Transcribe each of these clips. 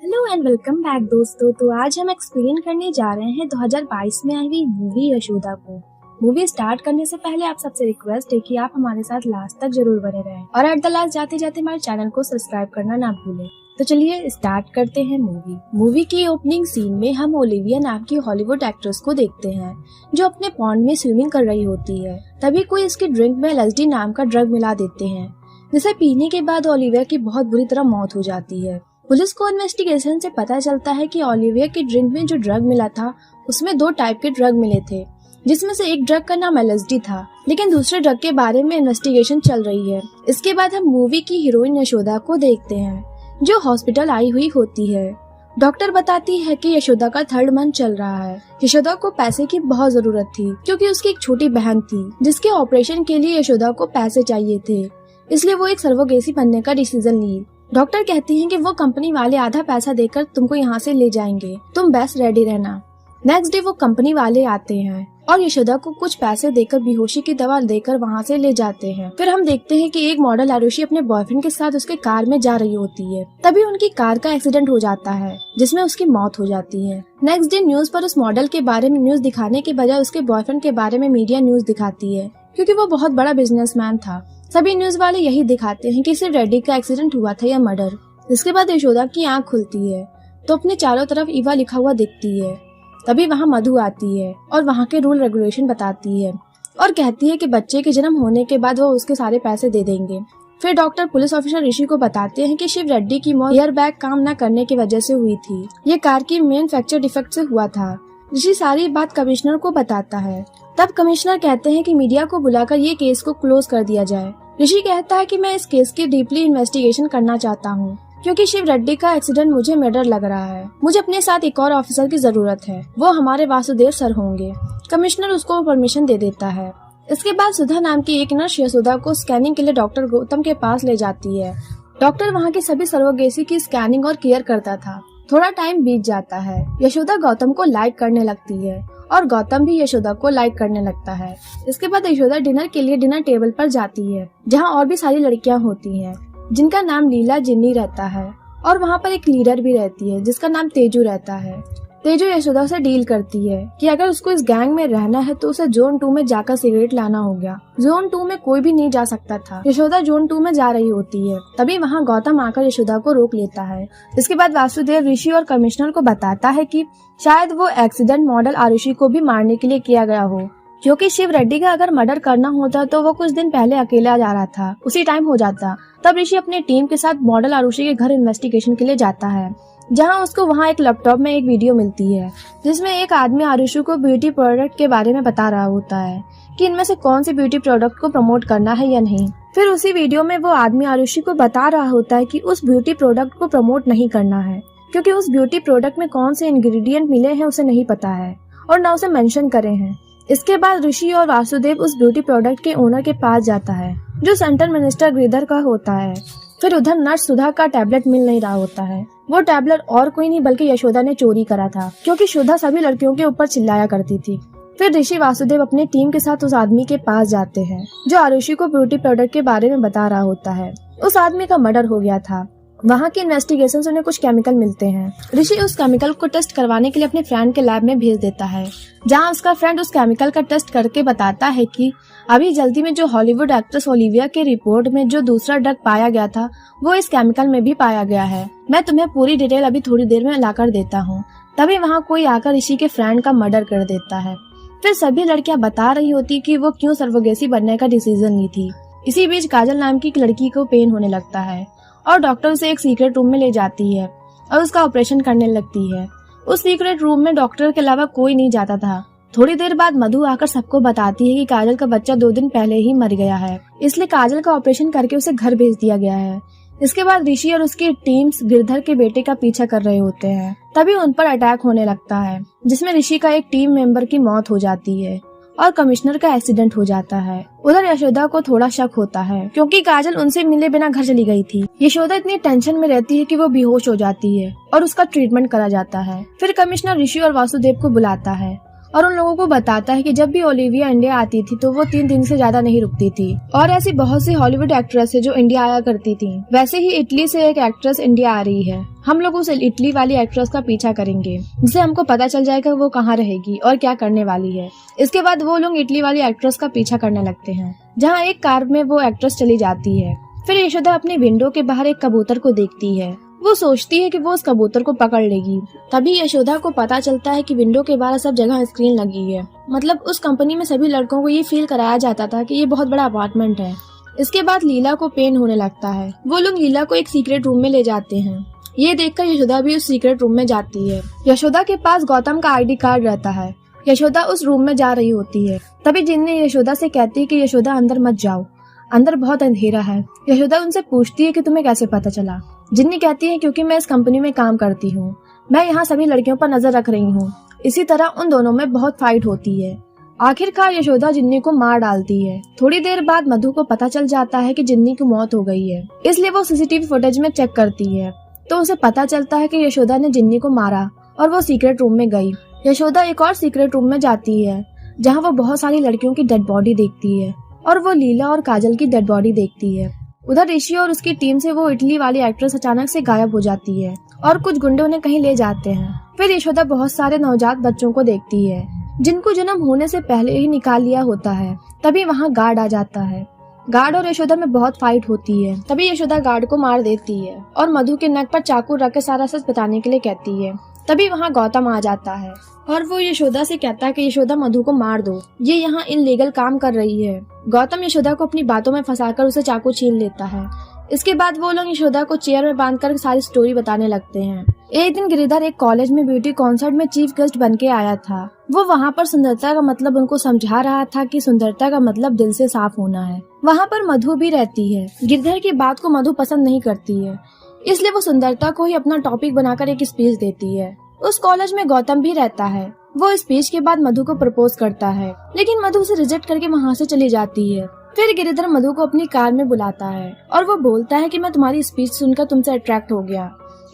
Hello and welcome back दोस्तों। तो आज हम एक्सप्लेन करने जा रहे हैं 2022 में आई हुई मूवी यशोदा को। मूवी स्टार्ट करने से पहले आप सबसे रिक्वेस्ट है कि आप हमारे साथ लास्ट तक जरूर बने रहें और एट द लास्ट जाते जाते हमारे चैनल को सब्सक्राइब करना ना भूलें। तो चलिए स्टार्ट करते हैं मूवी की ओपनिंग सीन में हम ओलिविया नाम की हॉलीवुड एक्ट्रेस को देखते हैं जो अपने पॉन्ड में स्विमिंग कर रही होती है। तभी कोई इसकी ड्रिंक में LSD नाम का ड्रग मिला देते हैं, जिसे पीने के बाद ओलिविया की बहुत बुरी तरह मौत हो जाती है। पुलिस को इन्वेस्टिगेशन से पता चलता है कि ओलिविया की ड्रिंक में जो ड्रग मिला था उसमें 2 टाइप के ड्रग मिले थे, जिसमें से एक ड्रग का नाम LSD था, लेकिन दूसरे ड्रग के बारे में इन्वेस्टिगेशन चल रही है। इसके बाद हम मूवी की हीरोइन यशोदा को देखते हैं जो हॉस्पिटल आई हुई होती है। डॉक्टर बताती है कि यशोदा का 3rd मंथ चल रहा है। यशोदा को पैसे की बहुत जरूरत थी क्योंकि उसकी एक छोटी बहन थी जिसके ऑपरेशन के लिए यशोदा को पैसे चाहिए थे, इसलिए वो एक सर्वोगेसी बनने का डिसीजन ली। डॉक्टर कहती हैं कि वो कंपनी वाले आधा पैसा देकर तुमको यहाँ से ले जाएंगे, तुम बस रेडी रहना। नेक्स्ट डे वो कंपनी वाले आते हैं और यशोदा को कुछ पैसे देकर बेहोशी की दवा देकर वहाँ से ले जाते हैं। फिर हम देखते हैं कि एक मॉडल आरुषि अपने बॉयफ्रेंड के साथ उसके कार में जा रही होती है। तभी उनकी कार का एक्सीडेंट हो जाता है जिसमें उसकी मौत हो जाती है। नेक्स्ट डे न्यूज पर उस मॉडल के बारे में न्यूज दिखाने के बजाय उसके बॉयफ्रेंड के बारे में मीडिया न्यूज दिखाती है, क्योंकि वो बहुत बड़ा बिजनेसमैन था। सभी न्यूज वाले यही दिखाते हैं कि सिर्फ रेड्डी का एक्सीडेंट हुआ था या मर्डर। इसके बाद यशोदा की आंख खुलती है तो अपने चारों तरफ ईवा लिखा हुआ दिखती है। तभी वहाँ मधु आती है और वहाँ के रूल रेगुलेशन बताती है और कहती है कि बच्चे के जन्म होने के बाद वो उसके सारे पैसे दे देंगे। फिर डॉक्टर पुलिस ऑफिसर ऋषि को बताते हैं कि शिव रेड्डी की मौत एयर बैग काम न करने की वजह से हुई थी। ये कार की मेन फ्रैक्चर डिफेक्ट से हुआ था। ऋषि सारी बात कमिश्नर को बताता है। तब कमिश्नर कहते हैं कि मीडिया को बुलाकर ये केस को क्लोज कर दिया जाए। ऋषि कहता है कि मैं इस केस की डीपली इन्वेस्टिगेशन करना चाहता हूँ क्योंकि शिव रेड्डी का एक्सीडेंट मुझे मर्डर लग रहा है। मुझे अपने साथ एक और ऑफिसर की जरूरत है, वो हमारे वासुदेव सर होंगे। कमिश्नर उसको परमिशन दे देता है। इसके बाद सुधा नाम की एक नर्स यशोदा को स्कैनिंग के लिए डॉक्टर गौतम के पास ले जाती है। डॉक्टर वहाँ की सभी सर्वोगेसी की स्कैनिंग और केयर करता था। थोड़ा टाइम बीत जाता है। यशोदा गौतम को लाइक करने लगती है और गौतम भी यशोदा को लाइक करने लगता है। इसके बाद यशोदा डिनर के लिए डिनर टेबल पर जाती है जहाँ और भी सारी लड़कियाँ होती हैं जिनका नाम लीला जिन्नी रहता है और वहाँ पर एक लीडर भी रहती है जिसका नाम तेजू रहता है। तेजू यशोदा से डील करती है कि अगर उसको इस गैंग में रहना है तो उसे जोन 2 में जाकर सिगरेट लाना होगा। जोन 2 में कोई भी नहीं जा सकता था। यशोदा जोन 2 में जा रही होती है। तभी वहाँ गौतम आकर यशोदा को रोक लेता है। इसके बाद वासुदेव ऋषि और कमिश्नर को बताता है कि शायद वो एक्सीडेंट मॉडल आरुषि को भी मारने के लिए किया गया हो, क्योंकि शिव रेड्डी का अगर मर्डर करना होता तो वो कुछ दिन पहले अकेला जा रहा था, उसी टाइम हो जाता। तब ऋषि अपने टीम के साथ मॉडल आरुषि के घर इन्वेस्टिगेशन के लिए जाता है, जहां उसको वहां एक लैपटॉप में एक वीडियो मिलती है जिसमें एक आदमी आरुषि को ब्यूटी प्रोडक्ट के बारे में बता रहा होता है कि इनमें से कौन सी ब्यूटी प्रोडक्ट को प्रमोट करना है या नहीं। फिर उसी वीडियो में वो आदमी आरुषि को बता रहा होता है कि उस ब्यूटी प्रोडक्ट को प्रमोट नहीं करना है क्योंकि उस ब्यूटी प्रोडक्ट में कौन से इंग्रेडिएंट मिले हैं उसे नहीं पता है और न उसे मेंशन करे हैं। इसके बाद ऋषि और वासुदेव उस ब्यूटी प्रोडक्ट के ओनर के पास जाता है जो सेंट्रल मिनिस्टर गिरधर का होता है। फिर उधर नर्स सुधा का टैबलेट मिल नहीं रहा होता है। वो टैबलेट और कोई नहीं बल्कि यशोदा ने चोरी करा था क्योंकि सुधा सभी लड़कियों के ऊपर चिल्लाया करती थी। फिर ऋषि वासुदेव अपने टीम के साथ उस आदमी के पास जाते हैं जो आरुषि को ब्यूटी प्रोडक्ट के बारे में बता रहा होता है। उस आदमी का मर्डर हो गया था। वहाँ के इन्वेस्टिगेशन से उन्हें कुछ केमिकल मिलते हैं। ऋषि उस केमिकल को टेस्ट करवाने के लिए अपने फ्रेंड के लैब में भेज देता है, जहाँ उसका फ्रेंड उस केमिकल का टेस्ट करके बताता है कि अभी जल्दी में जो हॉलीवुड एक्ट्रेस ओलिविया के रिपोर्ट में जो दूसरा ड्रग पाया गया था वो इस केमिकल में भी पाया गया है। मैं तुम्हें पूरी डिटेल अभी थोड़ी देर में लाकर देता हूँ। तभी वहाँ कोई आकर ऋषि के फ्रेंड का मर्डर कर देता है। फिर सभी लड़कियां बता रही होती कि वो क्यों सर्वोगेसी बनने का डिसीजन ली थी। इसी बीच काजल नाम की एक लड़की को पेन होने लगता है और डॉक्टर उसे एक सीक्रेट रूम में ले जाती है और उसका ऑपरेशन करने लगती है। उस सीक्रेट रूम में डॉक्टर के अलावा कोई नहीं जाता था। थोड़ी देर बाद मधु आकर सबको बताती है कि काजल का बच्चा 2 दिन पहले ही मर गया है, इसलिए काजल का ऑपरेशन करके उसे घर भेज दिया गया है। इसके बाद ऋषि और उसकी टीम्स गिरधर के बेटे का पीछा कर रहे होते हैं। तभी उन पर अटैक होने लगता है जिसमें ऋषि का एक टीम मेंबर की मौत हो जाती है और कमिश्नर का एक्सीडेंट हो जाता है। उधर यशोदा को थोड़ा शक होता है क्योंकि काजल उनसे मिले बिना घर चली गई थी। यशोदा इतनी टेंशन में रहती है कि वो बेहोश हो जाती है और उसका ट्रीटमेंट करा जाता है। फिर कमिश्नर ऋषि और वासुदेव को बुलाता है और उन लोगों को बताता है कि जब भी ओलिविया इंडिया आती थी तो वो 3 दिन से ज्यादा नहीं रुकती थी। और ऐसी बहुत सी हॉलीवुड एक्ट्रेस है जो इंडिया आया करती थी। वैसे ही इटली से एक एक्ट्रेस इंडिया आ रही है। हम लोग उस इटली वाली एक्ट्रेस का पीछा करेंगे, जिससे हमको पता चल जाएगा वो कहाँ रहेगी और क्या करने वाली है। इसके बाद वो लोग इटली वाली एक्ट्रेस का पीछा करने लगते हैं, जहाँ एक कार में वो एक्ट्रेस चली जाती है। फिर यशोदा अपनी विंडो के बाहर एक कबूतर को देखती है। वो सोचती है कि वो उस कबूतर को पकड़ लेगी। तभी यशोदा को पता चलता है कि विंडो के बाहर सब जगह स्क्रीन लगी है। मतलब उस कंपनी में सभी लड़कों को ये फील कराया जाता था कि ये बहुत बड़ा अपार्टमेंट है। इसके बाद लीला को पेन होने लगता है। वो लोग लीला को एक सीक्रेट रूम में ले जाते हैं। ये देखकर यशोदा भी उस सीक्रेट रूम में जाती है। यशोदा के पास गौतम का ID कार्ड रहता है। यशोदा उस रूम में जा रही होती है। तभी जिन्नी यशोदा से कहती है कि यशोदा अंदर मत जाओ, अंदर बहुत अंधेरा है। यशोदा उनसे पूछती है कि तुम्हें कैसे पता चला। जिन्नी कहती है क्योंकि मैं इस कंपनी में काम करती हूँ, मैं यहाँ सभी लड़कियों पर नजर रख रही हूँ। इसी तरह उन दोनों में बहुत फाइट होती है। आखिरकार यशोदा जिन्नी को मार डालती है। थोड़ी देर बाद मधु को पता चल जाता है कि जिन्नी की मौत हो गई है, इसलिए वो CCTV फुटेज में चेक करती है तो उसे पता चलता है कि यशोदा ने जिन्नी को मारा और वो सीक्रेट रूम में गई। यशोदा एक और सीक्रेट रूम में जाती है, जहाँ वो बहुत सारी लड़कियों की डेड बॉडी देखती है और वो लीला और काजल की डेड बॉडी देखती है। उधर ऋषि और उसकी टीम से वो इटली वाली एक्ट्रेस अचानक से गायब हो जाती है और कुछ गुंडे उन्हें कहीं ले जाते हैं। फिर यशोदा बहुत सारे नवजात बच्चों को देखती है, जिनको जन्म होने से पहले ही निकाल लिया होता है। तभी वहाँ गार्ड आ जाता है। गार्ड और यशोदा में बहुत फाइट होती है। तभी यशोदा गार्ड को मार देती है और मधु के नक पर चाकू रख के सारा सच बताने के लिए कहती है। तभी वहाँ गौतम आ जाता है और वो यशोदा से कहता है कि यशोदा मधु को मार दो, ये यहाँ इनलीगल काम कर रही है। गौतम यशोदा को अपनी बातों में फंसाकर उसे चाकू छीन लेता है। इसके बाद वो लोग यशोदा को चेयर में बांधकर सारी स्टोरी बताने लगते हैं। एक दिन गिरिधर एक कॉलेज में ब्यूटी कॉन्सर्ट में चीफ गेस्ट बन के आया था। वो वहाँ पर सुंदरता का मतलब उनको समझा रहा था कि सुंदरता का मतलब दिल से साफ होना है। वहाँ पर मधु भी रहती है। गिरिधर की बात को मधु पसंद नहीं करती है, इसलिए वो सुंदरता को ही अपना टॉपिक बनाकर एक स्पीच देती है। उस कॉलेज में गौतम भी रहता है। वो स्पीच के बाद मधु को प्रपोज करता है, लेकिन मधु उसे रिजेक्ट करके वहाँ से चली जाती है। फिर गिरिधर मधु को अपनी कार में बुलाता है और वो बोलता है कि मैं तुम्हारी स्पीच सुनकर तुमसे अट्रैक्ट हो गया,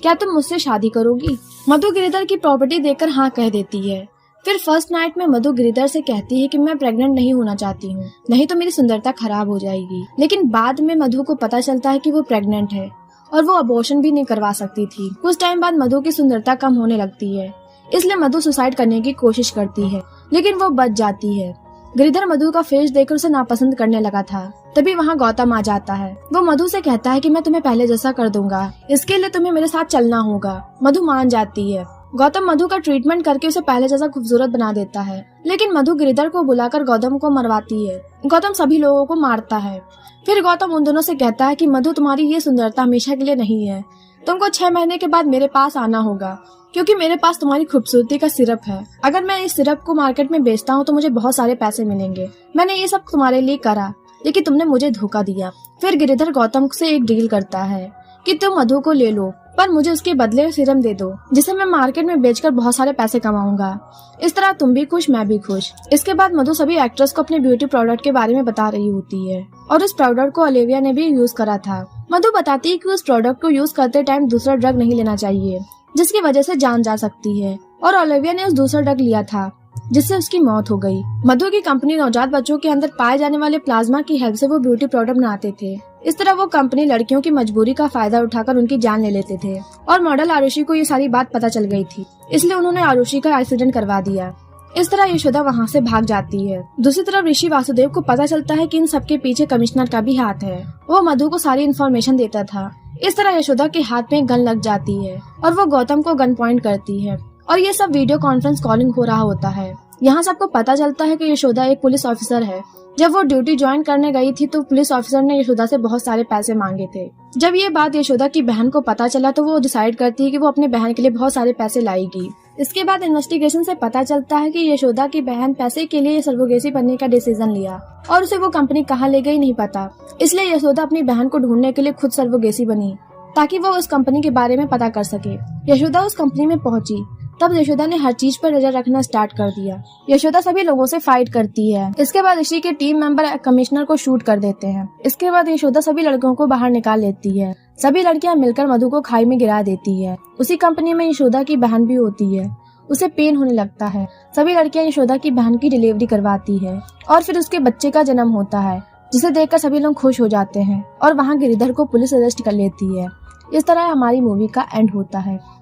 क्या तुम मुझसे शादी करोगी। मधु गिरिधर की प्रॉपर्टी देकर हाँ कह देती है। फिर फर्स्ट नाइट में मधु गिरिधर से कहती है कि मैं प्रेग्नेंट नहीं होना चाहती हूँ, नहीं तो मेरी सुंदरता खराब हो जाएगी। लेकिन बाद में मधु को पता चलता है कि वो प्रेग्नेंट है और वो अबॉर्शन भी नहीं करवा सकती थी। कुछ टाइम बाद मधु की सुंदरता कम होने लगती है, इसलिए मधु सुसाइड करने की कोशिश करती है, लेकिन वो बच जाती है। गिरिधर मधु का फेस देखकर उसे नापसंद करने लगा था। तभी वहाँ गौतम आ जाता है। वो मधु से कहता है कि मैं तुम्हें पहले जैसा कर दूंगा, इसके लिए तुम्हें मेरे साथ चलना होगा। मधु मान जाती है। गौतम मधु का ट्रीटमेंट करके उसे पहले जैसा खूबसूरत बना देता है, लेकिन मधु गिरिधर को बुलाकर गौतम को मरवाती है। गौतम सभी लोगों को मारता है। फिर गौतम उन दोनों से कहता है कि मधु तुम्हारी ये सुंदरता हमेशा के लिए नहीं है, तुमको 6 महीने के बाद मेरे पास आना होगा, क्योंकि मेरे पास तुम्हारी खूबसूरती का सिरप है। अगर मैं इस सिरप को मार्केट में बेचता हूँ तो मुझे बहुत सारे पैसे मिलेंगे। मैंने ये सब तुम्हारे लिए करा, लेकिन तुमने मुझे धोखा दिया। फिर गिरिधर गौतम से एक डील करता है कि तुम मधु को ले लो, पर मुझे उसके बदले सीरम दे दो, जिसे मैं मार्केट में बेचकर बहुत सारे पैसे कमाऊंगा। इस तरह तुम भी खुश, मैं भी खुश। इसके बाद मधु सभी एक्ट्रेस को अपने ब्यूटी प्रोडक्ट के बारे में बता रही होती है और उस प्रोडक्ट को ओलिविया ने भी यूज करा था। मधु बताती है कि उस प्रोडक्ट को यूज करते टाइम दूसरा ड्रग नहीं लेना चाहिए, जिसकी वजह से जान जा सकती है, और ओलिविया ने उस दूसरा ड्रग लिया था, जिससे उसकी मौत हो गई। मधु की कंपनी नवजात बच्चों के अंदर पाए जाने वाले प्लाज्मा की हेल्प से वो ब्यूटी प्रोडक्ट बनाते थे। इस तरह वो कंपनी लड़कियों की मजबूरी का फायदा उठाकर उनकी जान ले लेते थे। और मॉडल आरुषि को ये सारी बात पता चल गई थी, इसलिए उन्होंने आरुषि का एक्सीडेंट करवा दिया। इस तरह यशोदा वहाँ से भाग जाती है। दूसरी तरफ ऋषि वासुदेव को पता चलता है कि इन सबके पीछे कमिश्नर का भी हाथ है। वो मधु को सारी इन्फॉर्मेशन देता था। इस तरह यशोदा के हाथ में गन लग जाती है और वो गौतम को गन पॉइंट करती है और ये सब वीडियो कॉन्फ्रेंस कॉलिंग हो रहा होता है। यहाँ सबको पता चलता है कि यशोदा एक पुलिस ऑफिसर है। जब वो ड्यूटी ज्वाइन करने गई थी तो पुलिस ऑफिसर ने यशोदा से बहुत सारे पैसे मांगे थे। जब ये बात यशोदा की बहन को पता चला तो वो डिसाइड करती है कि वो अपने बहन के लिए बहुत सारे पैसे लाएगी। इसके बाद इन्वेस्टिगेशन से पता चलता है कि यशोदा की बहन पैसे के लिए सर्वोगेसी बनने का डिसीजन लिया और उसे वो कंपनी कहाँ ले गई नहीं पता। इसलिए यशोदा अपनी बहन को ढूंढने के लिए खुद सर्वोगेसी बनी ताकि वो उस कंपनी के बारे में पता कर सके। यशोदा उस कंपनी में पहुंची तब यशोदा ने हर चीज पर नजर रखना स्टार्ट कर दिया। यशोदा सभी लोगों से फाइट करती है। इसके बाद ऋषि के टीम मेंबर कमिश्नर को शूट कर देते हैं। इसके बाद यशोदा सभी लड़कियों को बाहर निकाल लेती है। सभी लड़कियां मिलकर मधु को खाई में गिरा देती है। उसी कंपनी में यशोदा की बहन भी होती है। उसे पेन होने लगता है। सभी लड़कियां यशोदा की बहन की डिलीवरी करवाती है और फिर उसके बच्चे का जन्म होता है, जिसे देखकर सभी लोग खुश हो जाते हैं और वहाँ गिरिधर को पुलिस अरेस्ट कर लेती है। इस तरह हमारी मूवी का एंड होता है।